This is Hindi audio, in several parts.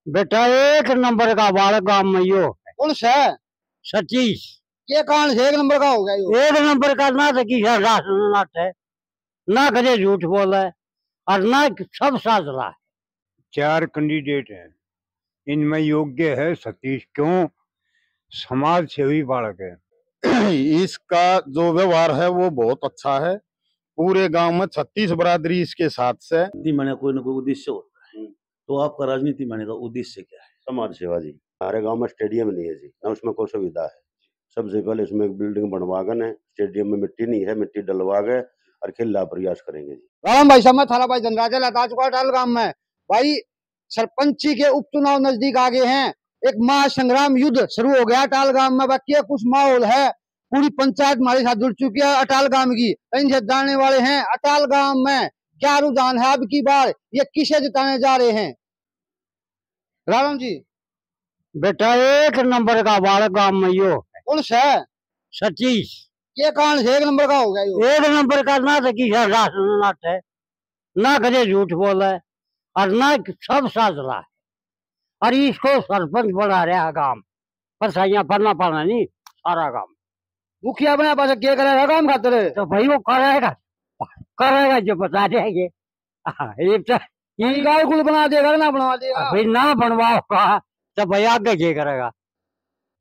बेटा एक नंबर का बालक गांव में यो कौन सा है? सतीश। ये कौन से एक नंबर का हो गया यो? एक नंबर का ना तो किसी नाट है, ना कदे झूठ बोला है और ना सब साथ रहा है। 4 कैंडिडेट हैं, इनमें योग्य है सतीश। क्यों? समाज सेवी बालक है। इसका जो व्यवहार है वो बहुत अच्छा है। पूरे गांव में 36 बरादरी इसके साथ से। मैंने कोई ना कोई उद्देश्य होता है, तो आपका राजनीति माने का उद्देश्य क्या है? समाज सेवा जी। हमारे गांव में स्टेडियम नहीं है जी, ना उसमें कोई सुविधा है। सबसे पहले इसमें एक बिल्डिंग बनवा गए, स्टेडियम में मिट्टी नहीं है, मिट्टी डलवा गए और खेलना प्रयास करेंगे जी। राम भाई साहब, मैं थारा भाई धनराजा लता चुका टाल गांव में भाई सरपंची के उपचुनाव नजदीक आ गए हैं। एक महासंग्राम युद्ध शुरू हो गया अटाल गांव में। बाकी कुछ माहौल है, पूरी पंचायत हमारे साथ जुड़ चुकी है अटाल गांव की। इनसे जानने वाले हैं अटाल गांव में क्या रुझान है, अब की बार ये किसे जिताने जा रहे हैं। राम जी, बेटा एक नंबर का बालक गांव में यो कौन सा है? सतीश। ये कौन से एक नंबर का हो गया यो? एक नंबर का ना तो किसी नाट है, ना कदे झूठ बोला है और ना सब साथ रहा है। और इसको सरपंच बना रहा गांव पर सही पढ़ना पड़ना नहीं, सारा काम मुखिया बना पास क्या करेगा काम खातिर? तो भाई वो करेगा जो बता देंगे। ये तो गाय कुल बना देगा ना बनवा देगा? भाई ना बनवाओगा तो भाई आगे क्या करेगा?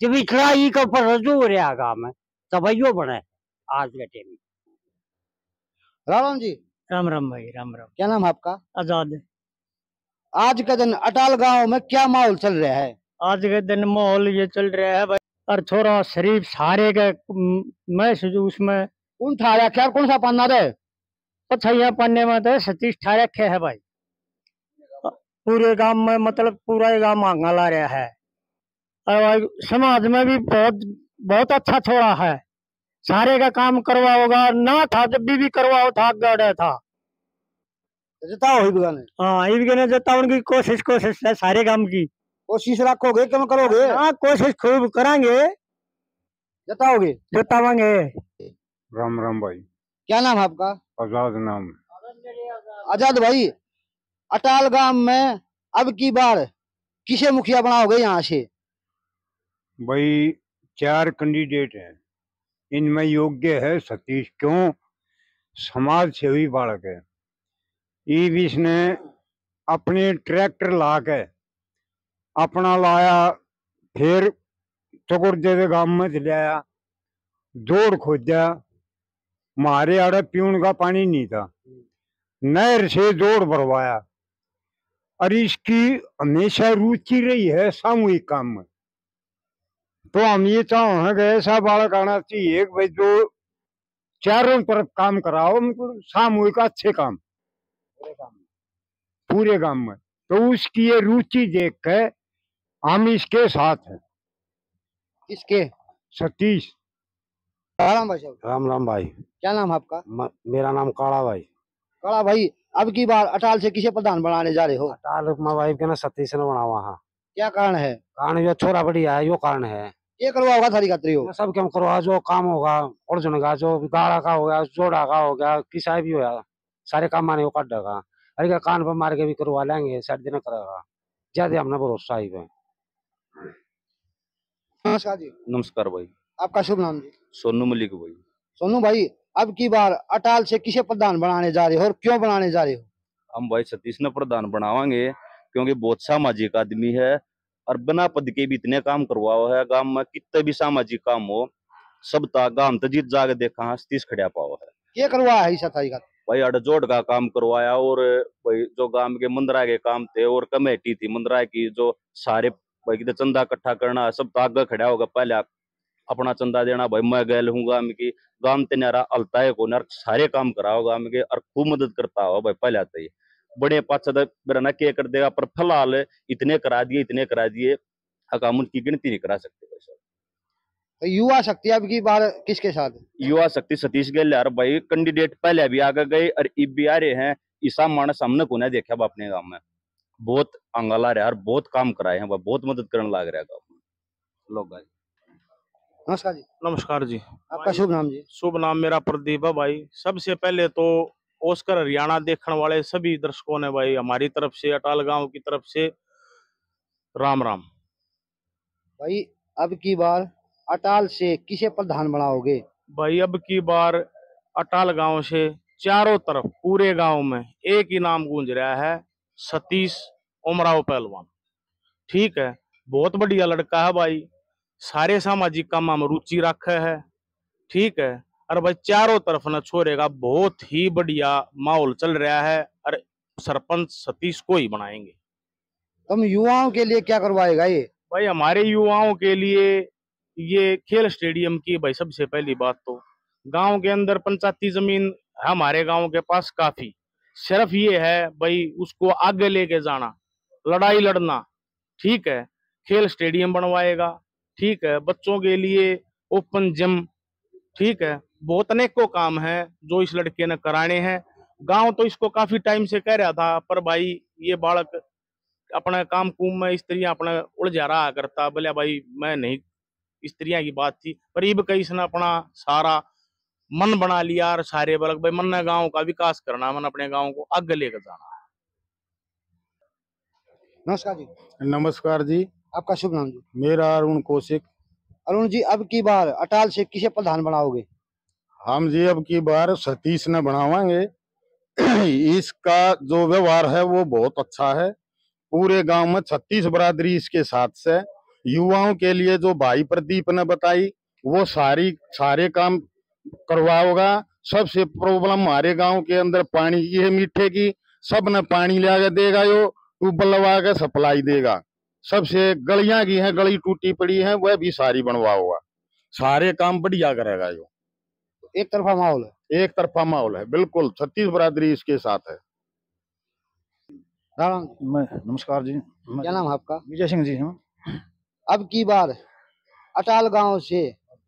जब इतना ही का ऊपर रजू हो रहा काम है तो भाई वो बने आज के टाइम में। राम जी, राम राम भाई, राम राम। क्या नाम है आपका? आजाद। आज का दिन अटाल गांव में क्या माहौल चल रहा है? आज के दिन माहौल ये चल रहा है भाई, और थोड़ा शरीफ सारे के मैं उसमें कौन था रखा, कौन सा पन्ना रे? पछैया पन्ने में तो सतीश ठारे रखे है भाई। पूरे गांव में मतलब पूरा गांव मांगा ला रहा है और समाज में भी बहुत अच्छा छोड़ा है। सारे का काम करवाओगा ना था, जब भी करवाओ था गड़ा था। जिताओ ही बगाने। हाँ, ये जिताओ उनकी कोशिश है सारे काम की। कोशिश रखोगे, क्यों करोगे? हाँ, कोशिश खूब करांगे, जिताओगे, जितावांगे। राम राम भाई। क्या नाम है आपका? आजाद नाम। आजाद भाई, अटाल गांव में अब की बार किसे मुखिया बनाओगे यहाँ से? भाई 4 कैंडिडेट हैं, इनमें योग्य है सतीश। क्यों? समाज सेवी बालक है। इसने अपने ट्रैक्टर ला के अपना लाया, फिर चकुर्दे गांव में चलाया, जोड़ खोजा। हमारे आड़े पीने का पानी नहीं था, नहर से जोड़ भरवाया। और इसकी हमेशा रुचि रही है सामूहिक काम में। तो हम ये चाहेंगे ऐसा बालक आना चाहिए भाई जो चारों तरफ काम कराओ, मतलब सामूहिक अच्छे काम पूरे काम में। तो उसकी ये रुचि देख के हम इसके साथ हैं। किसके? सतीश। राम भाई साहब। राम राम भाई। क्या नाम है आपका? मेरा नाम काला भाई। काला भाई, अब की बार अटाल से किसे प्रधान बनाने जा रहे हो? अटाल में भाई के ना सतीश ने बनावा। हाँ, क्या कारण है? कारण जो छोरा बढ़िया है, यो कारण है। ये करवाओगा थारी खातरी हो? सब क्यों करवा, जो काम होगा अर्जुन का, जो गाड़ा का हो गया, जोड़ा का हो गया, किसा भी होगा, सारे काम माने वो काट देगा। अरे कान पर मार के भी करवा लेंगे, 60 दिन करेगा। ज्यादा हमने भरोसा ही है। नमस्कार जी। नमस्कार भाई। आपका शुभ नाम जी? सोनू मलिक भाई। सोनू भाई, अब की बार अटाल से किसे प्रधान बनाने जा रहे हो और क्यों बनाने जा रहे हो? हम भाई सतीश ने प्रधान बनावांगे, क्योंकि बहुत सामाजिक आदमी है और बिना पद के भी इतने काम करवाओ है। गांव में कितने भी सामाजिक काम हो, सब गांव तजीत जाके देखा सतीश खड़ा पाओ है। ये करवाया है थारी खातिर? भाई अड़जोड़ का काम करवाया, और भाई जो गांव के मंदरा के काम थे और कमेटी थी मंदरा की, जो सारे भाई की चंदा इकट्ठा करना, सब तो आगे खड़ा होगा, पहले अपना चंदा देना। भाई मैं गैल हूँ गांव की, गांव ते नारा अलता है को नर सारे काम कराओ गांव के, और खूब मदद करता हो भाई। पहले आता ही बड़े पाछा मेरा ना क्या कर देगा, पर फिलहाल इतने करा दिए काम उनकी गिनती नहीं करा सकते भाई साहब। तो युवा शक्ति अब की बार किसके साथ? युवा शक्ति सतीश गहलोत भाई। कैंडिडेट पहले भी आगे गए और अब भी आ रहे हैं। ईसा मानस हमने को नहीं देखा अपने गांव में, बहुत अंगाला रहा और बहुत काम कराए हैं, बहुत मदद करने लग रहा है गांव में लोग। नमस्कार जी। नमस्कार जी। आपका शुभ नाम जी? शुभ नाम मेरा प्रदीप है भाई। सबसे पहले तो ओस्कर हरियाणा देखने वाले सभी दर्शकों ने भाई हमारी तरफ से, अटाल गांव की तरफ से राम राम। भाई अब की बार अटाल से किसे प्रधान बनाओगे? भाई अब की बार अटाल गांव से चारों तरफ पूरे गांव में एक ही नाम गूंज रहा है, सतीश उमराव पहलवान। ठीक है, बहुत बढ़िया लड़का है भाई, सारे सामाजिक कामों में रुचि रखे है। ठीक है, और भाई चारों तरफ न छोरे का बहुत ही बढ़िया माहौल चल रहा है, और सरपंच सतीश को ही बनाएंगे। तुम युवाओं के लिए क्या करवाएगा ये? भाई हमारे युवाओं के लिए ये खेल स्टेडियम की भाई सबसे पहली बात तो गांव के अंदर पंचायती जमीन है हमारे गांव के पास काफी, सिर्फ ये है भाई उसको आगे लेके जाना, लड़ाई लड़ना। ठीक है, खेल स्टेडियम बनवाएगा। ठीक है, बच्चों के लिए ओपन जिम। ठीक है, बहुत अनेकों काम है जो इस लड़के ने कराने हैं। गांव तो इसको काफी टाइम से कह रहा था, पर भाई ये बालक अपना काम कुम में स्त्रियां अपना उलझा रहा करता, बोले भाई मैं नहीं, स्त्रियां की बात थी, पर इब कई इसने अपना सारा मन बना लिया और सारे बालक भाई मन ने गांव का विकास करना, मन अपने गांव को आगे लेकर जाना। नमस्कार जी। नमस्कार जी। आपका शुभ नाम जी? मेरा अरुण कौशिक। अरुण जी, अब की बार अटाल से किसे प्रधान बनाओगे? हम जी अब की बार सतीश ने बनावांगे। इसका जो व्यवहार है वो बहुत अच्छा है। पूरे गांव में 36 बरादरी इसके साथ से, युवाओं के लिए जो भाई प्रदीप ने बताई वो सारे काम करवाओगा। सबसे प्रॉब्लम हमारे गांव के अंदर पानी की है, मीठे की, सब ने पानी ला देगा, यो ट्यूबवेल लगा के सप्लाई देगा। सबसे गलियां की है, गली टूटी पड़ी है, वह भी सारी बनवाओगा। सारे काम बढ़िया करेगा यो। एक तरफा माहौल है? एक तरफा माहौल है, बिल्कुल 36 बरादरी इसके साथ है। राम नमस्कार जी। क्या नाम है आपका? विजय सिंह जी। हाँ, अब की बार अटाल गांव से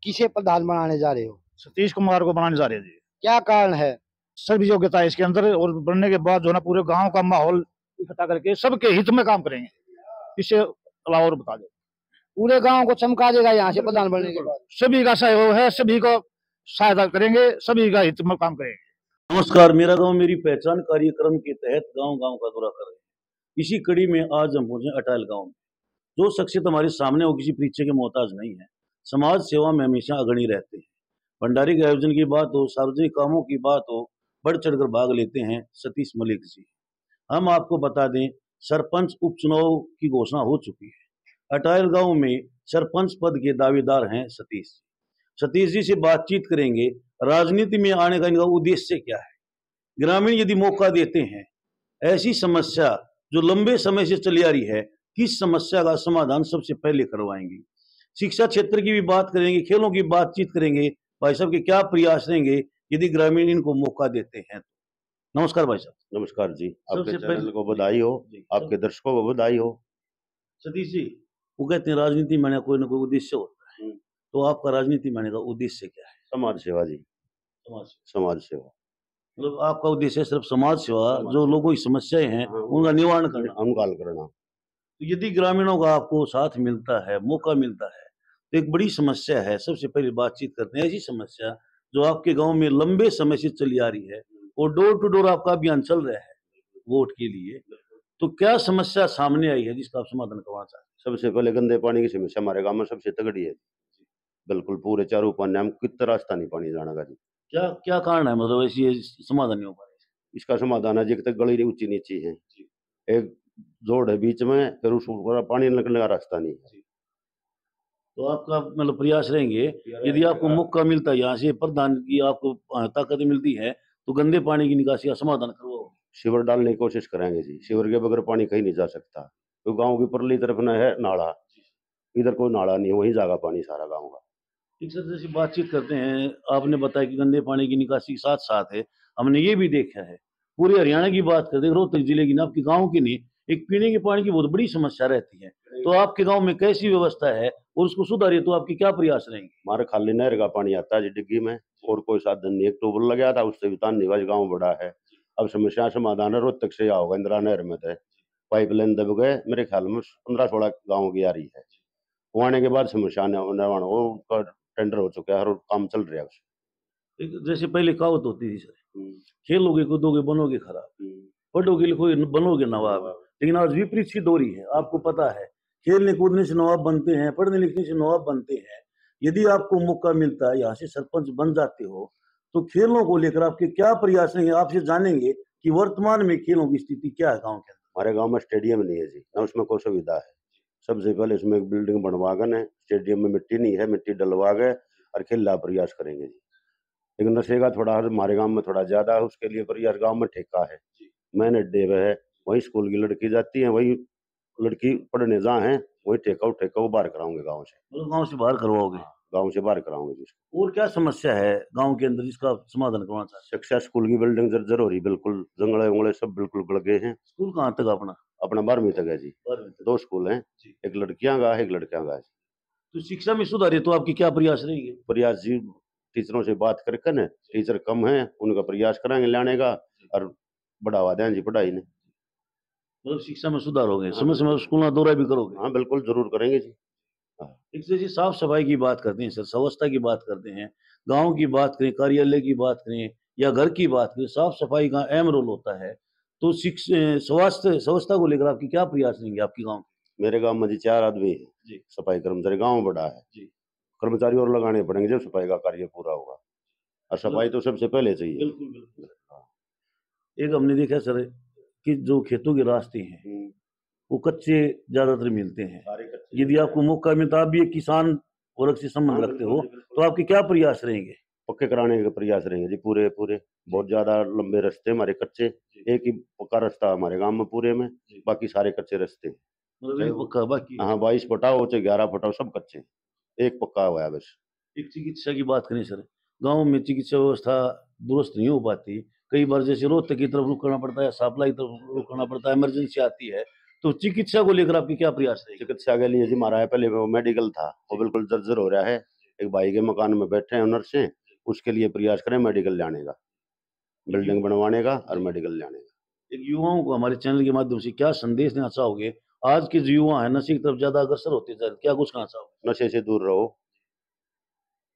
किसे प्रधान बनाने जा रहे हो? सतीश कुमार को बनाने जा रहे हैं जी। क्या कारण है? सभी योग्यता है इसके अंदर, और बनने के बाद जो है ना पूरे गांव का माहौल इकट्ठा करके सबके हित में काम करेंगे। इससे अलावा और बता दो, पूरे गांव को चमका देगा यहाँ से प्रधान बनने के बाद। सभी का सहयोग है, सभी को सहायता करेंगे, सभी का हित में काम करेंगे। नमस्कार, मेरा गांव मेरी पहचान कार्यक्रम के तहत गांव गांव का दौरा कर रहे हैं। इसी कड़ी में आज हम पहुंचे अटाल गांव में। जो शख्सियत हमारे सामने वो किसी परिचय के मोहताज नहीं है, समाज सेवा में हमेशा अग्रणी रहते हैं। भंडारे के आयोजन की बात हो, सार्वजनिक कामों की बात हो, बढ़ चढ़कर भाग लेते हैं सतीश मलिक जी। हम आपको बता दें, सरपंच उपचुनाव की घोषणा हो चुकी है। अटाल गांव में सरपंच पद के दावेदार हैं सतीश जी। सतीश जी से बातचीत करेंगे, राजनीति में आने का इनका उद्देश्य क्या है, ग्रामीण यदि मौका देते हैं, ऐसी समस्या जो लंबे समय से चली आ रही है, किस समस्या का समाधान सबसे पहले करवाएंगे। शिक्षा क्षेत्र की भी बात करेंगे, खेलों की बातचीत करेंगे, भाई साहब के क्या प्रयास रहेंगे यदि ग्रामीण इनको मौका देते हैं तो। नमस्कार भाई साहब। नमस्कार जी, आपके सबसे चैनल को बधाई हो, आपके दर्शकों को बधाई हो। सतीश जी, वो कहते हैं राजनीति में कोई ना कोई उद्देश्य होता है, तो आपका राजनीति में का उद्देश्य क्या है? समाज सेवा जी, समाज सेवा। मतलब आपका उद्देश्य सिर्फ समाज सेवा, जो लोगों की समस्याएं हैं उनका निवारण करना, अनुकाल करना। तो यदि ग्रामीणों का आपको साथ मिलता है, मौका मिलता है, तो एक बड़ी समस्या है, सबसे पहले बातचीत करते हैं। ऐसी समस्या जो आपके गांव में लंबे समय से चली आ रही है, और डोर टू डोर आपका अभियान चल रहा है वोट के लिए, तो क्या समस्या सामने आई है जिसका आप समाधान करवाना चाहते हैं? सबसे पहले गंदे पानी की समस्या हमारे गांव में सबसे तगड़ी है, बिल्कुल पूरे चारों पानी, हम कितना रास्ता नहीं पानी जाने का जी। क्या क्या कारण है, मतलब ऐसी समाधान नहीं हो पा रहा? इसका समाधान है जी, तक गली ऊंची नीची है, एक जोड़ है बीच में, फिर उस ऊपर पानी निकलने का रास्ता नहीं है। तो आपका मतलब प्रयास रहेंगे, यदि आपको मौका मिलता है यहाँ से प्रधान की आपको ताकत मिलती है, तो गंदे पानी की निकासी का समाधान करवाओ। शिविर डालने की कोशिश करेंगे जी, शिविर के बगैर पानी कहीं नहीं जा सकता, तो गांव की परली तरफ न है नाला, इधर कोई नाला नहीं है, वहीं जागा पानी सारा गांव का। ठीक सर, जैसी बातचीत करते हैं, आपने बताया कि गंदे पानी की निकासी के साथ साथ है, हमने ये भी देखा है पूरे हरियाणा की बात करते हैं, रोहतक जिले की, आपके गाँव की नहीं, एक पीने के पानी की बहुत बड़ी समस्या रहती है, तो आपके गांव में कैसी व्यवस्था है और उसको सुधारिए, तो आपके क्या प्रयास रहेंगे? हमारे खाली नहर का पानी आता है जी डिग्गी में, और कोई साधन नहीं, एक ट्यूबवेल लगा था उससे भी तान निवाज गाँव बड़ा है। अब समस्या समाधान है, रोहतक से आओगे इंदिरा नहर में थे पाइपलाइन दब गए, मेरे ख्याल में 15-16 गाँव की आ रही है, वो आने के बाद समस्या निर्माण हो, टेंडर हो चुका है और काम चल रहा है। जैसे पहले कहावत होती थी सर, खेलोगे कूदोगे बनोगे खराब, पढ़ोगे लिखोगे बनोगे नवाब, लेकिन आज विपरीत सिद्ध हो रही है। आपको पता है खेलने कूदने से नवाब बनते हैं, पढ़ने लिखने से नवाब बनते हैं। यदि आपको मौका मिलता है, यहाँ से सरपंच बन जाते हो, तो खेलों को लेकर आपके क्या प्रयास रहेंगे? आपसे जानेंगे कि वर्तमान में खेलों की स्थिति क्या है गाँव के अंदर। हमारे गांव में स्टेडियम नहीं है जी, ना उसमें कोई सुविधा है। सबसे पहले इसमें एक बिल्डिंग बनवागन है, स्टेडियम में मिट्टी नहीं है, मिट्टी डलवा गए और खेलना प्रयास करेंगे जी। लेकिन नशे का थोड़ा हमारे गांव में थोड़ा ज्यादा है, उसके लिए प्रयास गांव में ठेका है, मैंने अड्डे पे है, वही स्कूल की लड़की जाती है, वही लड़की पढ़ने जहाँ है, वही ठेका बाहर कराऊंगे गाँव से। मतलब गाँव से बाहर करवाओगे? गाँव से बाहर कराऊंगे जी। और क्या समस्या है गाँव के अंदर जिसका आप समाधान करवाना चाहते हैं? शिक्षा स्कूल की बिल्डिंग जर्जर हो रही, बिल्कुल जंगले वंगले सब बिल्कुल गड़ गए हैं। स्कूल कहाँ तक अपना? अपना 12वीं तक है जी, 12वीं तक। 2 स्कूल हैं, एक लड़कियां का है, एक लड़कियां का है। तो शिक्षा में सुधार है तो आपकी क्या प्रयास रहेंगे? प्रयास जी टीचरों से बात करके न, टीचर कम है उनका प्रयास कराएंगे लाने का और बढ़ावा दें जी पढ़ाई ने। मतलब शिक्षा में सुधार हो गए, समय समय स्कूल का दौरा भी करोगे? हाँ बिल्कुल जरूर करेंगे जी। एक से जी साफ सफाई की बात करते हैं सर, स्वच्छता की बात करते हैं, गांव की बात करें, कार्यालय की बात करें या घर की बात करें, साफ सफाई का अहम रोल होता है। तो स्वास्थ्य स्वच्छता को लेकर आपकी क्या प्रयास रहेंगे आपके गांव? मेरे गांव में जी 4 आदमी है जी, सफाई कर्मचारी, गांव बड़ा है जी, कर्मचारी और लगाने पड़ेंगे जब सफाई का कार्य पूरा होगा, और सफाई तो सबसे पहले चाहिए। बिल्कुल बिल्कुल। एक हमने देखा सर कि जो खेतों के रास्ते हैं वो कच्चे ज्यादातर मिलते हैं। यदि आपको मौका मिलता, आप भी एक किसान वर्ग से संबंध रखते हो, तो आपके क्या प्रयास रहेंगे? पक्के कराने के प्रयास रहेंगे जी, पूरे पूरे। बहुत ज्यादा लंबे रास्ते हमारे कच्चे, एक ही पक्का रास्ता हमारे गांव में पूरे में, बाकी सारे कच्चे रास्ते। मतलब एक पक्का, बाकी हाँ 22 फुटा हो चाहे 11 फुटा हो, सब कच्चे, एक पक्का हुआ है बस। एक चिकित्सा की बात करें सर, गांव में चिकित्सा व्यवस्था दुरुस्त नहीं हो पाती, कई बार जैसे रोहतक की तरफ रुख करना पड़ता है, सापला की तरफ रुख करना पड़ता है, इमरजेंसी आती है, तो चिकित्सा को लेकर आपके क्या प्रयास रहेंगे? चिकित्सा के लिए जी हमारा है पहले वो मेडिकल था, वो बिल्कुल जर्जर हो रहा है। एक भाई के मकान में बैठे हैं ओनर से, उसके लिए प्रयास करें मेडिकल जाने का, बिल्डिंग बनवाने का और मेडिकल जाने का। एक युवाओं को हमारे चैनल के माध्यम से क्या संदेश देना चाहोगे? आज के जो युवा है नशे की तरफ ज्यादा अग्रसर होते जा रहे, क्या कुछ कहना चाहोगे? नशे से दूर रहो,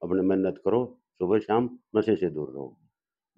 अपने मेहनत करो, सुबह शाम नशे से दूर रहो।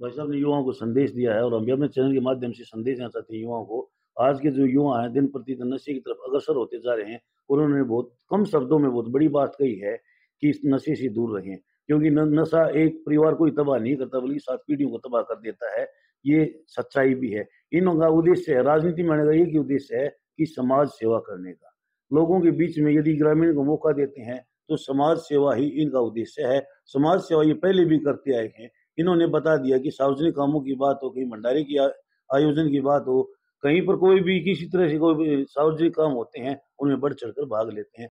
भाई साहब ने युवाओं को संदेश दिया है और हम भी अपने चैनल के माध्यम से संदेश देना चाहते हैं युवाओं को। आज के जो युवा हैं दिन प्रतिदिन नशे की तरफ अग्रसर होते जा रहे हैं, उन्होंने बहुत कम शब्दों में बहुत बड़ी बात कही है कि इस नशे से दूर रहें, क्योंकि नशा एक परिवार को ही तबाह नहीं करता बल्कि 7 पीढ़ियों को तबाह कर देता है। ये सच्चाई भी है। इनका उद्देश्य है, राजनीति में आने का एक ही उद्देश्य है कि समाज सेवा करने का। लोगों के बीच में यदि ग्रामीण को मौका देते हैं तो समाज सेवा ही इनका उद्देश्य है। समाज सेवा ये पहले भी करते आए हैं। इन्होंने बता दिया कि सार्वजनिक कामों की बात हो, कहीं भंडारे की आयोजन की बात हो, कहीं पर कोई भी किसी तरह से कोई भी सार्वजनिक काम होते हैं, उनमें बढ़ चढ़कर भाग लेते हैं।